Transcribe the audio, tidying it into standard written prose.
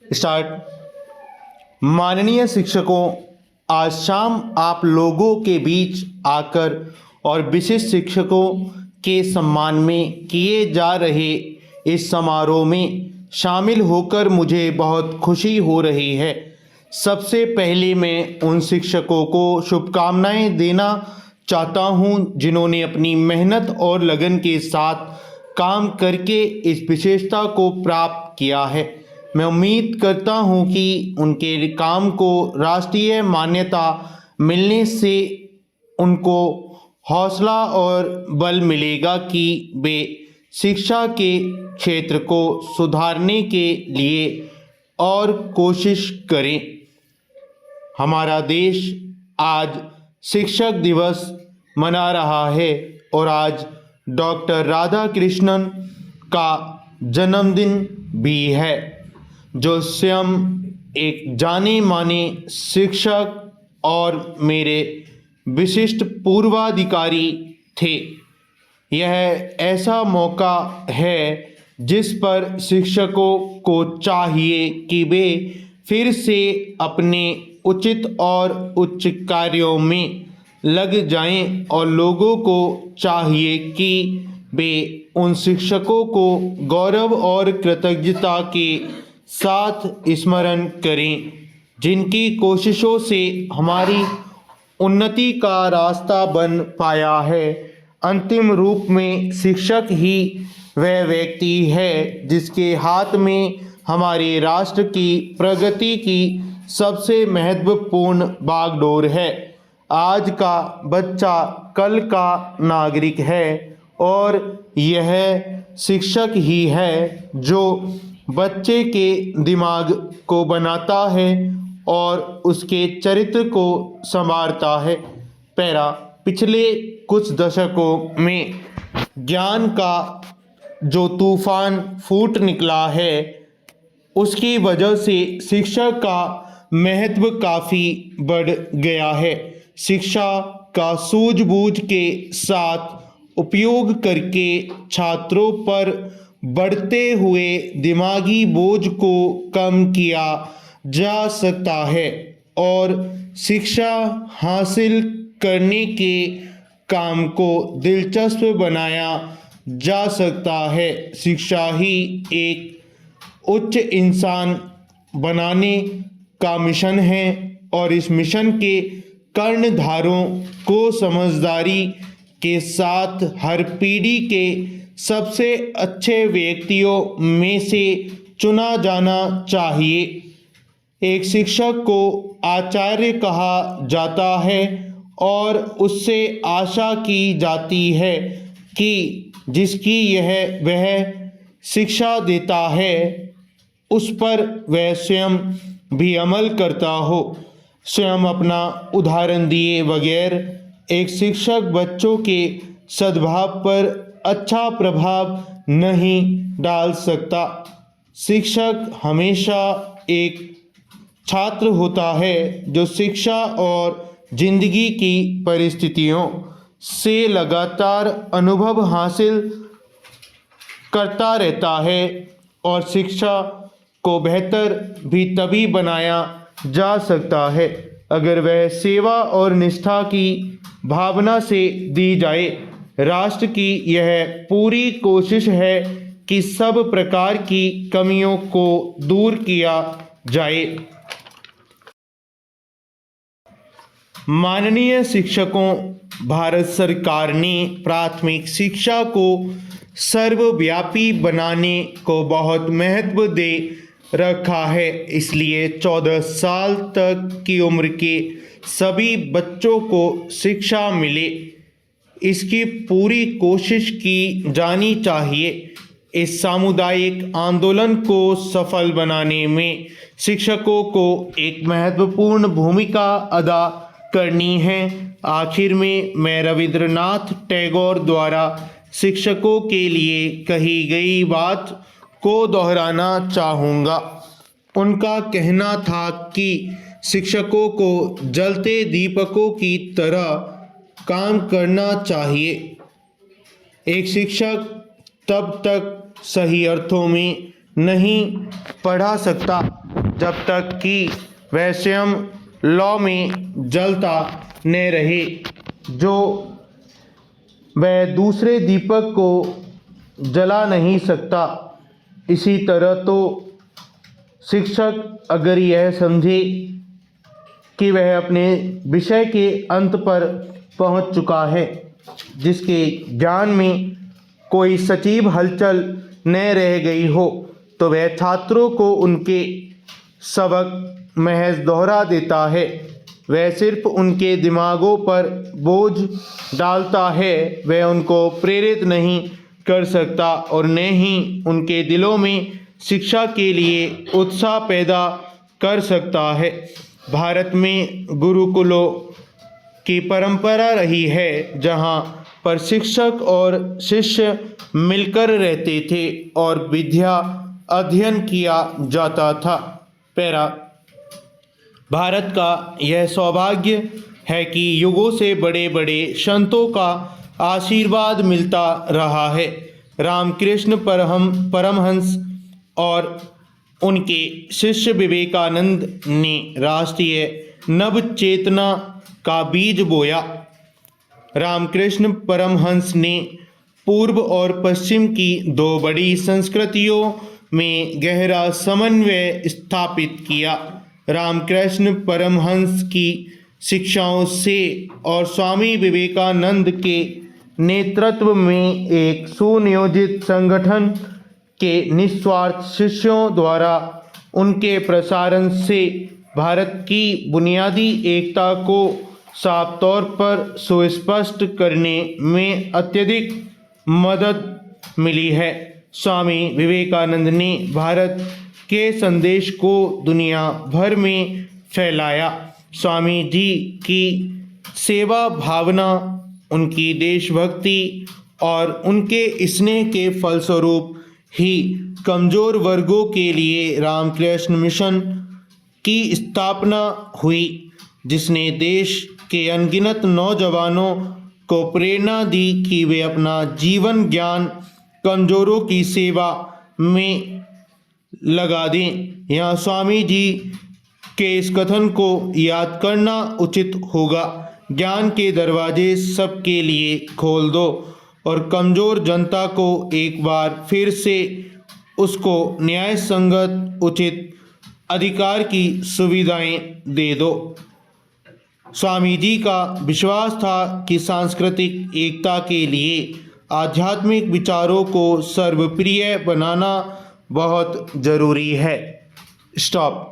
Start. माननीय शिक्षकों, आज शाम आप लोगों के बीच आकर और विशिष्ट शिक्षकों के सम्मान में किए जा रहे इस समारोह में शामिल होकर मुझे बहुत खुशी हो रही है। सबसे पहले मैं उन शिक्षकों को शुभकामनाएं देना चाहता हूं जिन्होंने अपनी मेहनत और लगन के साथ काम करके इस विशेषता को प्राप्त किया है। मैं उम्मीद करता हूं कि उनके काम को राष्ट्रीय मान्यता मिलने से उनको हौसला और बल मिलेगा कि वे शिक्षा के क्षेत्र को सुधारने के लिए और कोशिश करें। हमारा देश आज शिक्षक दिवस मना रहा है और आज डॉक्टर राधाकृष्णन का जन्मदिन भी है, जो स्वयं एक जाने माने शिक्षक और मेरे विशिष्ट पूर्वाधिकारी थे। यह ऐसा मौका है जिस पर शिक्षकों को चाहिए कि वे फिर से अपने उचित और उच्च कार्यों में लग जाएं और लोगों को चाहिए कि वे उन शिक्षकों को गौरव और कृतज्ञता के साथ स्मरण करें जिनकी कोशिशों से हमारी उन्नति का रास्ता बन पाया है। अंतिम रूप में शिक्षक ही वह व्यक्ति है जिसके हाथ में हमारे राष्ट्र की प्रगति की सबसे महत्वपूर्ण बागडोर है। आज का बच्चा कल का नागरिक है और यह शिक्षक ही है जो बच्चे के दिमाग को बनाता है और उसके चरित्र को संवारता है। पिछले कुछ दशकों में ज्ञान का जो तूफान फूट निकला है, उसकी वजह से शिक्षा का महत्व काफ़ी बढ़ गया है। शिक्षा का सूझबूझ के साथ उपयोग करके छात्रों पर बढ़ते हुए दिमागी बोझ को कम किया जा सकता है और शिक्षा हासिल करने के काम को दिलचस्प बनाया जा सकता है। शिक्षा ही एक उच्च इंसान बनाने का मिशन है और इस मिशन के कर्णधारों को समझदारी के साथ हर पीढ़ी के सबसे अच्छे व्यक्तियों में से चुना जाना चाहिए। एक शिक्षक को आचार्य कहा जाता है और उससे आशा की जाती है कि जिसकी वह शिक्षा देता है उस पर वह स्वयं भी अमल करता हो। स्वयं अपना उदाहरण दिए बगैर एक शिक्षक बच्चों के सद्भाव पर अच्छा प्रभाव नहीं डाल सकता। शिक्षक हमेशा एक छात्र होता है जो शिक्षा और जिंदगी की परिस्थितियों से लगातार अनुभव हासिल करता रहता है और शिक्षा को बेहतर भी तभी बनाया जा सकता है अगर वह सेवा और निष्ठा की भावना से दी जाए। राष्ट्र की यह पूरी कोशिश है कि सब प्रकार की कमियों को दूर किया जाए। माननीय शिक्षकों, भारत सरकार ने प्राथमिक शिक्षा को सर्वव्यापी बनाने को बहुत महत्व दे रखा है। इसलिए 14 साल तक की उम्र के सभी बच्चों को शिक्षा मिले, इसकी पूरी कोशिश की जानी चाहिए। इस सामुदायिक आंदोलन को सफल बनाने में शिक्षकों को एक महत्वपूर्ण भूमिका अदा करनी है। आखिर में मैं रविंद्रनाथ टैगोर द्वारा शिक्षकों के लिए कही गई बात को दोहराना चाहूँगा। उनका कहना था कि शिक्षकों को जलते दीपकों की तरह काम करना चाहिए। एक शिक्षक तब तक सही अर्थों में नहीं पढ़ा सकता जब तक कि वह स्वयं लौ में जलता न रहे, जो वह दूसरे दीपक को जला नहीं सकता। इसी तरह तो शिक्षक अगर यह समझे कि वह अपने विषय के अंत पर पहुंच चुका है, जिसके ज्ञान में कोई सजीव हलचल न रह गई हो, तो वह छात्रों को उनके सबक महज दोहरा देता है। वह सिर्फ उनके दिमागों पर बोझ डालता है, वह उनको प्रेरित नहीं कर सकता और न ही उनके दिलों में शिक्षा के लिए उत्साह पैदा कर सकता है। भारत में गुरुकुलों की परंपरा रही है, जहाँ पर शिक्षक और शिष्य मिलकर रहते थे और विद्या अध्ययन किया जाता था। पैरा, भारत का यह सौभाग्य है कि युगों से बड़े बड़े संतों का आशीर्वाद मिलता रहा है। रामकृष्ण परमहंस और उनके शिष्य विवेकानंद ने राष्ट्रीय नव चेतना का बीज बोया। रामकृष्ण परमहंस ने पूर्व और पश्चिम की दो बड़ी संस्कृतियों में गहरा समन्वय स्थापित किया। रामकृष्ण परमहंस की शिक्षाओं से और स्वामी विवेकानंद के नेतृत्व में एक सुनियोजित संगठन के निस्वार्थ शिष्यों द्वारा उनके प्रसारण से भारत की बुनियादी एकता को साफ तौर पर सुस्पष्ट करने में अत्यधिक मदद मिली है। स्वामी विवेकानंद ने भारत के संदेश को दुनिया भर में फैलाया। स्वामी जी की सेवा भावना, उनकी देशभक्ति और उनके स्नेह के फलस्वरूप ही कमज़ोर वर्गों के लिए रामकृष्ण मिशन की स्थापना हुई, जिसने देश के अनगिनत नौजवानों को प्रेरणा दी कि वे अपना जीवन ज्ञान कमज़ोरों की सेवा में लगा दें। यहाँ स्वामी जी के इस कथन को याद करना उचित होगा, ज्ञान के दरवाजे सबके लिए खोल दो और कमज़ोर जनता को एक बार फिर से उसको न्याय संगत उचित अधिकार की सुविधाएं दे दो। स्वामी जी का विश्वास था कि सांस्कृतिक एकता के लिए आध्यात्मिक विचारों को सर्वप्रिय बनाना बहुत ज़रूरी है। स्टॉप।